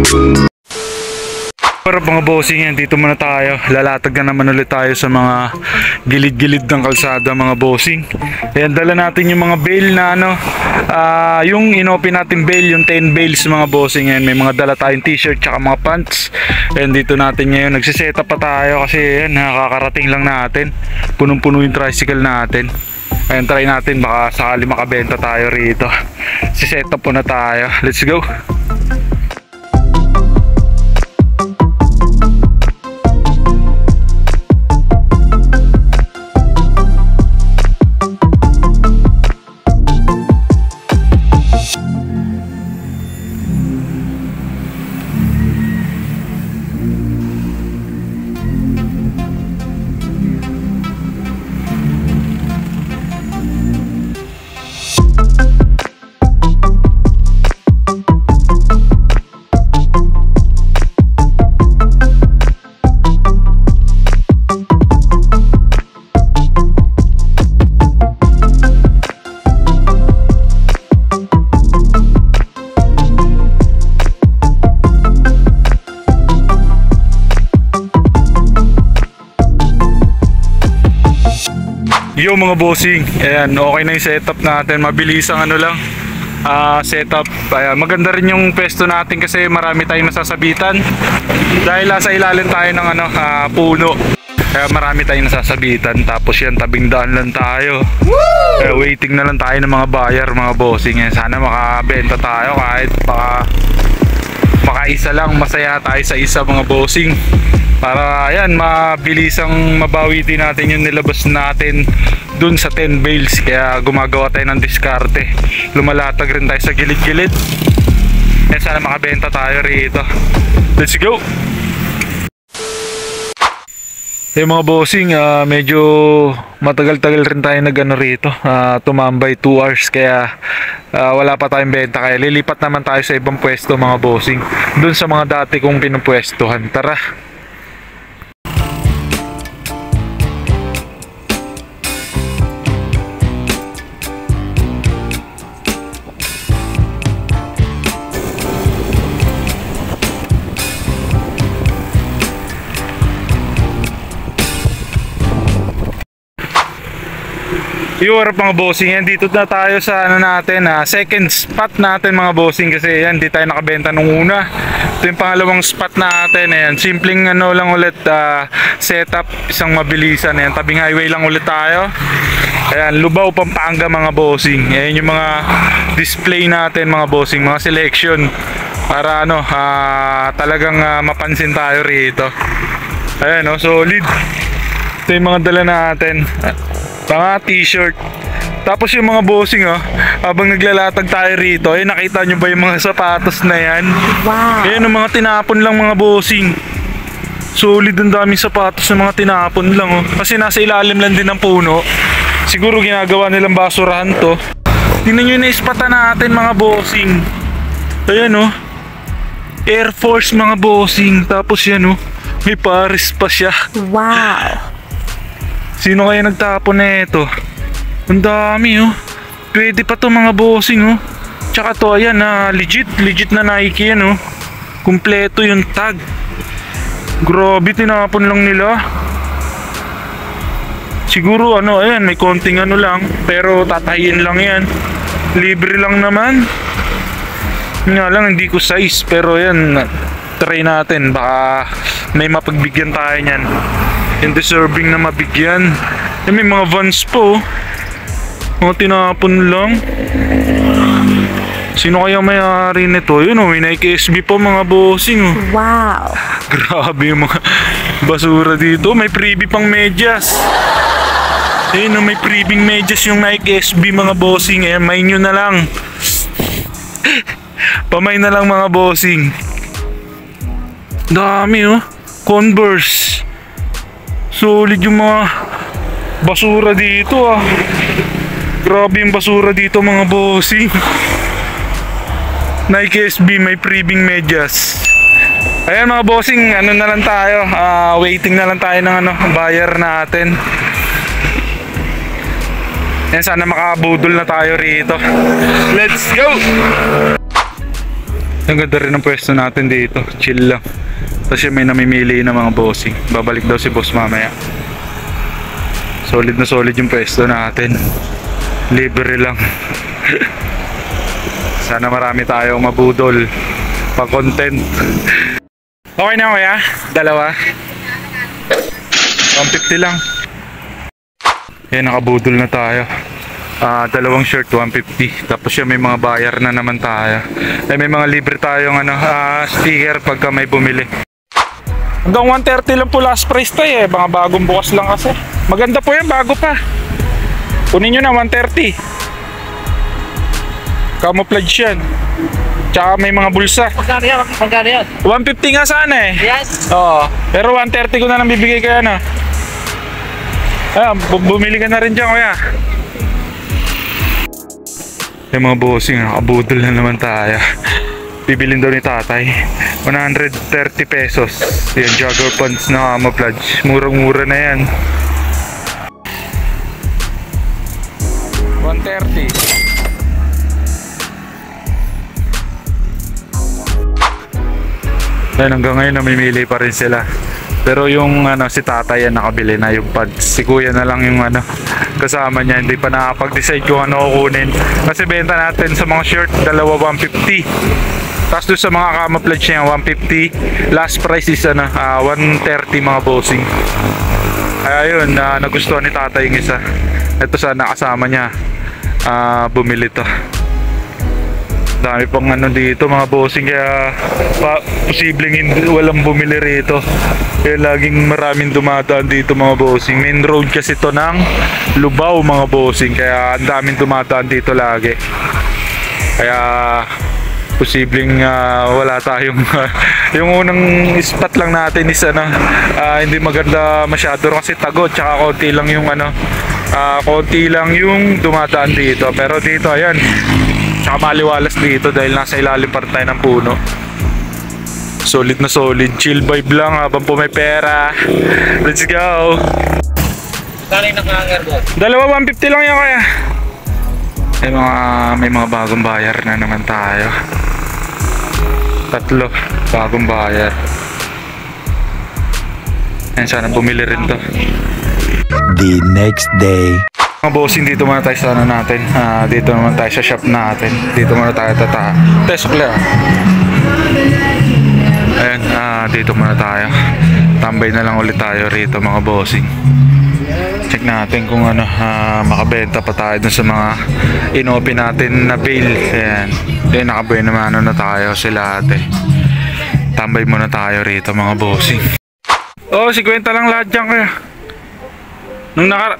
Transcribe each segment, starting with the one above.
Para mga bossing yan, dito muna tayo. Lalatag na naman ulit tayo sa mga gilid-gilid ng kalsada mga bossing. Ayan, dala natin yung mga bale na ano, yung inopen natin bale, yung 10 bales mga bossing. Ayan, may mga dala tayong t-shirt tsaka mga pants. Ayan, dito natin ngayon, nagsiset up pa tayo kasi ayan, nakakarating lang natin. Punong-puno yung tricycle natin. Ayan, try natin, baka sakali makabenta tayo rito. Si-set up po na tayo. Let's go! Yo mga bossing, ayan, okay na yung setup natin. Mabilis ang ano lang, setup. Ayan, maganda rin yung pwesto natin kasi marami tayong nasasabitan. Dahil sa ilalim tayo ng ano, puno. Kaya marami tayong nasasabitan. Tapos yan, tabing daan lang tayo. Waiting na lang tayo ng mga buyer mga bossing. Ayan, sana makabenta tayo kahit makaisa lang. Masaya tayo sa isa mga bossing. Para ayan, mabilisang mabawi din natin yung nilabas natin dun sa 10 bales. Kaya gumagawa tayo ng diskarte. Lumalatag rin tayo sa gilid-gilid. Yan, sana makabenta tayo rito. Let's go! Eh mga bossing, medyo matagal-tagal rin tayo nag-ano rito, tumambay 2 hours. Kaya wala pa tayong benta. Kaya lilipat naman tayo sa ibang pwesto mga bossing, dun sa mga dati kong pinupwestuhan. Tara! Yung harap mga bossing, yan, dito na tayo sa ano natin, second spot natin mga bossing. Kasi yan, di tayo nakabenta nung una. Ito yung pangalawang spot natin. Ayan, simpleng ano lang ulit, setup, isang mabilisan. Ayan, tabing highway lang ulit tayo. Ayan, Lubao, Pampanga mga bossing. Ayan yung mga display natin mga bossing, mga selection. Para ano, talagang mapansin tayo rito. Ayan, no, solid. Ito yung mga dala natin. Mga t-shirt. Tapos yung mga bossing, habang naglalatag tayo rito, nakita nyo ba yung mga sapatos na yan? Wow! Ayan, yung mga tinapon lang mga bossing. Solid, ang daming sapatos na mga tinapon lang. Kasi nasa ilalim lang din ng puno. Siguro ginagawa nilang basurahan to. Tingnan nyo yung na-spatan natin mga bossing. Ayan, Air Force mga bossing. Tapos yan, may Paris pa siya. Wow! Sino kaya nagtapon na ito? Ang dami, Pwede pa to mga bossing, Tsaka to, ayan, legit na Nike yan, Kumpleto yung tag. Grabe, tinapon lang nila. Siguro ayan, may konting ano lang, pero tatayin lang yan. Libre lang naman. Nga lang, hindi ko size, pero yan, try natin, baka may mapagbigyan tayo niyan. Yung deserving na mabigyan. May mga Vans po, mga tinapon lang. Sino kaya may-ari nito? Yun, may Nike SB po mga bossing. Wow! Grabe yung mga basura dito. May freebie pang medyas. Ayun, may freebie medyas yung Nike SB mga bossing. May nyo na lang. Pamay na lang mga bossing. Dami, Converse. Solid yung mga basura dito, Grabe yung basura dito mga bossing. Nike SB, may freebing medyas. Ayan mga bossing, ano na lang tayo, waiting na lang tayo ng buyer natin. Ayan, sana makabudol na tayo rito. Let's go! Ang ganda rin ng pwesto natin dito. Chill lang. Tapos may namimili ng mga bossing. Babalik daw si boss mamaya. Solid na solid yung pwesto natin. Libre lang. Sana marami tayong mabudol. Pa-content. Okay na kuya? Dalawa? 150 lang. Yan, nakabudol na tayo. Dalawang shirt, 150. Tapos yung may mga bayar na naman tayo. May mga libre tayong sticker pagka may bumili. Hanggang 130 lang po last price tayo eh. Mga bagong bukas lang kasi. Maganda po yan, bago pa. Kunin nyo na, 130. Camouflage yan. Tsaka may mga bulsa. Magkano yan? 150 nga sana eh. Yes. Oo. Pero 130 ko na lang bibigay kaya na. Ayan, bumili ka na rin dyan kuya. Yung mga bossing, nakabudol na naman tayo. Bibilin daw ni tatay 130 pesos. Yan, jogger pants na camouflage. Murang-mura na yan. 130. Yan, hanggang ngayon namimili pa rin sila. Pero yung si tatay yan nakabili na yung pads. Si kuya na lang yung kasama niya. Hindi pa nakapag-decide kung ano kukunin. Kasi benta natin sa mga shirt, dalawa 150. Tapos doon sa mga camouflage niya 150. Last price is 130 mga bossing. Kaya yun, nagustuhan ni tatay yung isa. Ito sana kasama niya. Bumili to. Dami pang dito mga bossing, kaya posibleng walang bumili rito. Kaya laging maraming dumadaan dito mga bossing. Main road kasi to ng Lubao mga bossing, kaya ang daming dumadaan dito lagi. Kaya posibleng wala tayong yung unang spot lang natin is hindi maganda masyado kasi tagod, tsaka konti lang yung konti lang yung dumadaan dito. Pero dito ayan, tsaka maliwalas dito dahil nasa ilalim pa rin tayo ng puno. Solid na solid, chill vibe lang habang po may pera. Let's go. Kali naka-hanger boss. Dalawa 150 lang yan kaya. May mga bagong bayar na naman tayo. Tatlo bagong bayar. Ayan, sana bumili rin to. The next day. Mga bossing, dito muna tayo sa natin. Dito naman tayo sa shop natin. Dito muna tayo Tesla. Ayan, dito muna tayo. Tambay na lang ulit tayo rito mga bossing. Check natin kung makabenta pa tayo dun sa mga inopen natin na bail. Ayan, nakabuhay naman na tayo sila ate. Tambay muna tayo rito mga bossing. 50 lang lahat dyan kaya.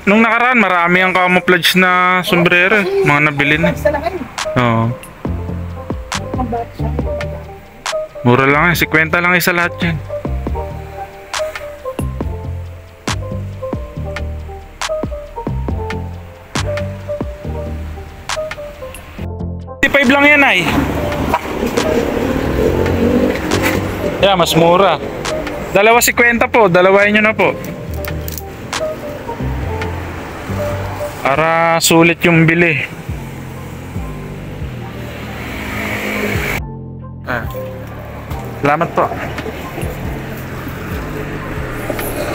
Nung nakaraan marami ang camouflage na sombrero, mga nabili na. Oo. Mura lang 50 lang isa lahat yan. $55 lang yan ay. Yeah, mas mura. Dalawa 50 po, dalawain nyo na po. Para sulit yung bili. Salamat po.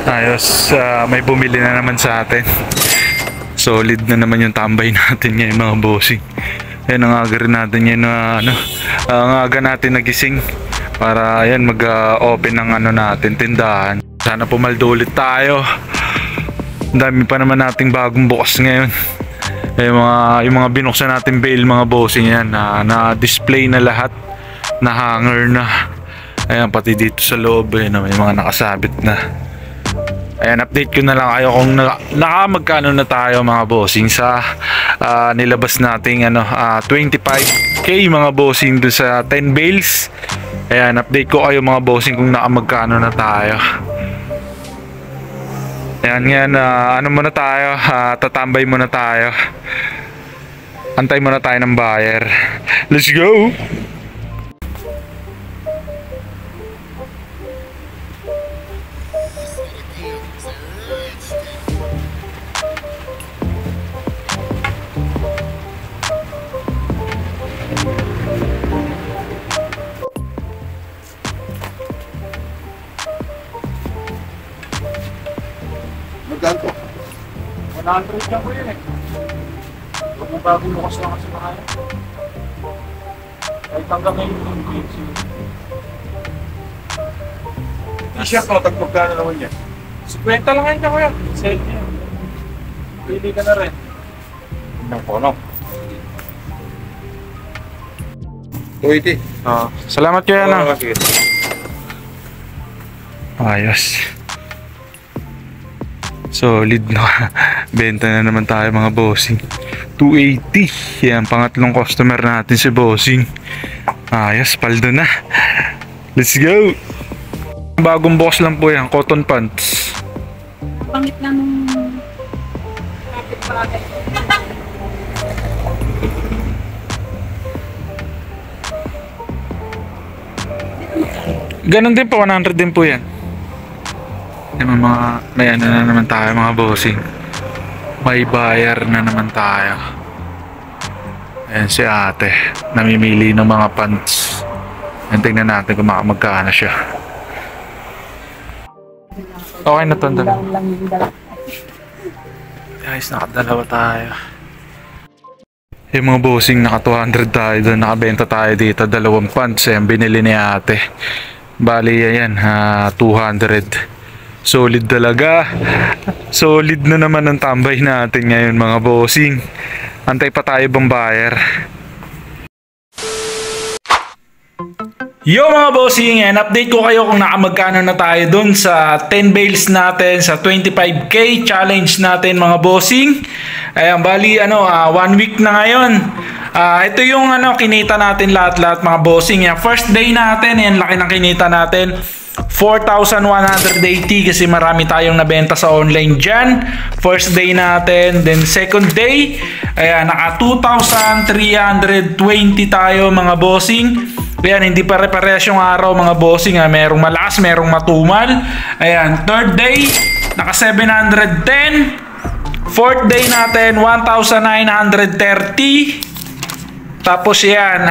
Ayos, may bumili na naman sa atin. Solid na naman yung tambay natin ngayon mga bossing. Ayan, ang aga rin natin yan ang aga natin nagising para ayan mag-open ng natin tindahan. Sana pumaldo ulit tayo. Ang dami pa naman nating bagong bukas ngayon. Yung mga binuksan natin bail mga bossing yan na-display na lahat, na hanger na. Ayan, pati dito sa loob may mga nakasabit na. Ayan, update ko na lang kayo kung nakamagkano na tayo mga bossing sa nilabas nating 25k mga bossing doon sa 10 bales. Ayan, update ko kayo mga bossing kung nakamagkano na tayo. Ayan, muna tayo, tatambay muna tayo. Antay muna tayo ng buyer. Let's go! magkano? 100 lang ko yun eh. Huwag mo bago lukas lang kasi mga yan. Kahit hanggang ngayon yung PHC. T-shirt mo, tagpagkano naman yan? 50 lang ngayon ka kuya. Sale niya. Pili ka na rin. Ang pono. 280. Salamat kuya na. Sige. Ayos. Solid na. Benta na naman tayo mga bossing. 280. Yan, pangatlong customer natin si bossing. Ayos, paldo na. Let's go. Bagong box lang po yan, cotton pants. Pangit lang nung kapit bagay. Ganon din po, 100 din po yan. Yung mga, may ano na naman tayo mga bossing. May buyer na naman tayo. Ayan si ate, namimili ng mga pants. Ayan, tingnan natin kung magkano siya. Okay na to, ang dalawa. Guys, nakadalawa tayo. Yung mga bossing, naka 200 tayo doon, nakabenta tayo dito, dalawang pants. Ayan, binili ni ate. Bali, ayan, 200. Solid talaga. Solid na naman ang tambay natin ngayon mga bossing. Antay pa tayo bang buyer. Yo mga bossing, and update ko kayo kung nakamagkano na tayo dun sa 10 bales natin sa 25k challenge natin mga bossing. Ayan, bali 1 week na ngayon. Ito yung kinita natin lahat-lahat mga bossing. Yan, first day natin, yan laki ng kinita natin. 4,180 kasi marami tayong nabenta sa online dyan. First day natin. Then second day, ayan, naka 2,320 tayo mga bossing. Ayan, hindi pare-parehas yung araw mga bossing. Merong malakas, merong matumal. Ayan, third day, naka 710. Fourth day natin, 1,930. Tapos yan,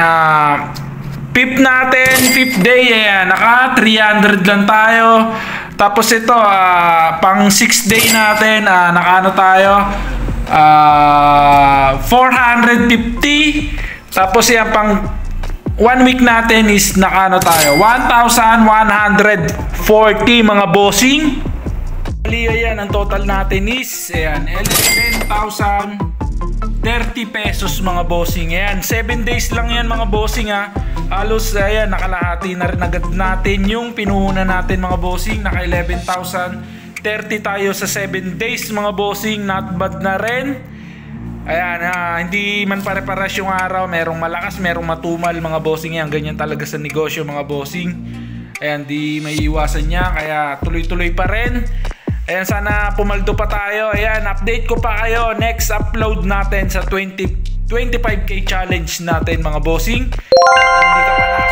fifth natin, fifth day, ayan, naka 300 lang tayo. Tapos ito, pang 6th day natin, naka tayo, 450. Tapos yan, pang 1 week natin is naka tayo, 1,140 mga bossing. Ayan, ang total natin is, ayan, 11,030 pesos mga bossing. Ayan, 7 days lang yan mga bossing halos ayan, nakalahati na rin agad natin yung pinuhunan natin mga bossing. Naka 11,030 tayo sa 7 days mga bossing. Not bad na rin. Ayan, hindi man pare-pares yung araw. Merong malakas, merong matumal mga bossing. Yan, ganyan talaga sa negosyo mga bossing. Ayan, di may iwasan niya. Kaya tuloy-tuloy pa rin. Ayan, sana pumaldo pa tayo. Ayan, update ko pa kayo. Next upload natin sa 25k challenge natin mga bossing.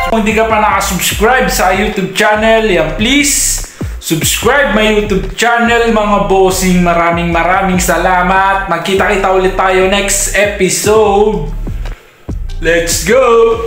Kung hindi ka pa nakasubscribe sa YouTube channel, yan, please subscribe my YouTube channel mga bossing. Maraming salamat. Magkita-kita ulit tayo next episode. Let's go!